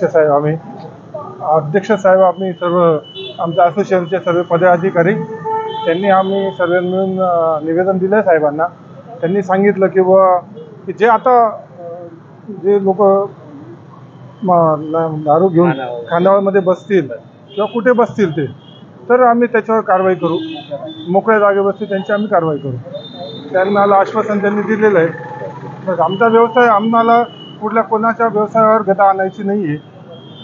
साहेब आम्ही अध्यक्ष साहेब आम्ही सर्व आमच्या असोसिएशनचे सर्व पदाधिकारी त्यांनी आम्ही सर्व मिळून निवेदन दिलं साहेबांना। त्यांनी सांगितलं की की जे आता जे लोक दारू घेऊन खानावळमध्ये बसतील किंवा कुठे बसतील ते तर आम्ही त्याच्यावर कारवाई करू, मोकळ्या जागे बसतील त्यांची आम्ही कारवाई करू। त्यांना आश्वासन त्यांनी दिलेलं आहे। आमचा व्यवसाय आम्हाला कुठल्या कोणाच्या व्यवसायावर गदा आणायची नाही आहे।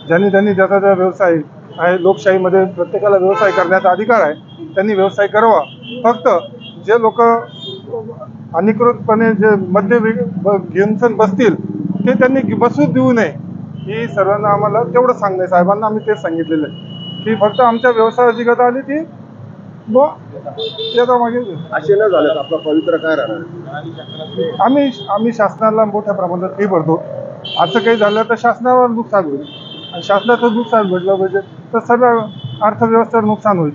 ज्यांनी त्यांनी ज्याचा त्या व्यवसाय आहे, लोकशाहीमध्ये प्रत्येकाला व्यवसाय करण्याचा अधिकार आहे, त्यांनी व्यवसाय करावा। फक्त जे लोक अधिकृतपणे जे मद्य घेऊन बसतील ते त्यांनी बसू देऊ नये ही सर्वांना आम्हाला तेवढं सांगणं साहेबांना आम्ही तेच सांगितलेलं आहे की फक्त आमच्या व्यवसायाची गदा आली ती त्याचा मागे असे न झालं आपला पवित्र काय राहणार। आम्ही शासनाला मोठ्या प्रमाणात फी भरतो। असं काही झालं तर शासनावर नुकसान होईल आणि शासनाचं नुकसान भेटलं पाहिजे तर सगळं अर्थव्यवस्थेवर नुकसान होईल।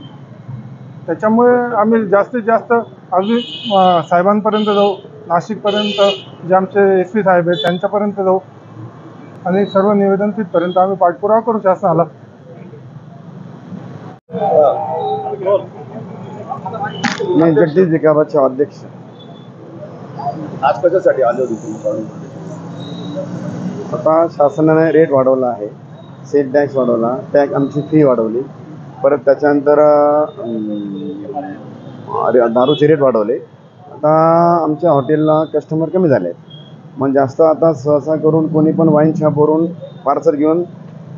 त्याच्यामुळे आम्ही जास्तीत जास्त अगदी साहेबांपर्यंत जाऊ, नाशिकपर्यंत जे आमचे SP साहेब आहेत त्यांच्यापर्यंत जाऊ आणि सर्व निवेदन तिथपर्यंत आम्ही पाठपुरावा करू शासनाला। मी जगदीश जिकाबाचे अध्यक्ष। आज कशासाठी आले होते तुम्ही? आता शासनाने रेट वाढवला आहे, सेल टॅक्स वाढवला, आमची फी वाढवली, परत त्याच्यानंतर दारूचे रेट वाढवले। आता आमच्या हॉटेलला कस्टमर कमी झाले, मग जास्त आता सहसा करून कोणी पण वाईन शॉपवरून पार्सल घेऊन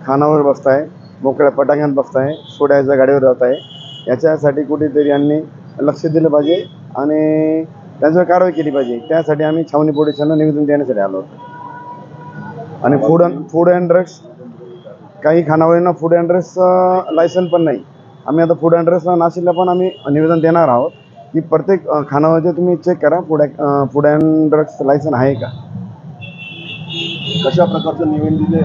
खानावर बसताय, मोकळ्या पटाक्यात बसताय, सोड्याच्या गाडीवर जात आहे। याच्यासाठी कुठेतरी यांनी लक्ष दिलं पाहिजे आणि त्यांच्यावर कारवाई केली पाहिजे। त्यासाठी आम्ही छावणी पोलिसांना निवेदन देण्यासाठी आलो होतो। आणि फूड अँड ड्रग्स काही खानावळींना फूड अँड ड्रग्स लायसन पण नाही। आम्ही आता फूड अँड ड्रग्सला नाशिकला पण आम्ही निवेदन देणार आहोत की प्रत्येक खानावळीचे तुम्ही चेक करा फूड अँड ड्रग्स लायसन आहे का। कशा प्रकारचं निवेदन दिले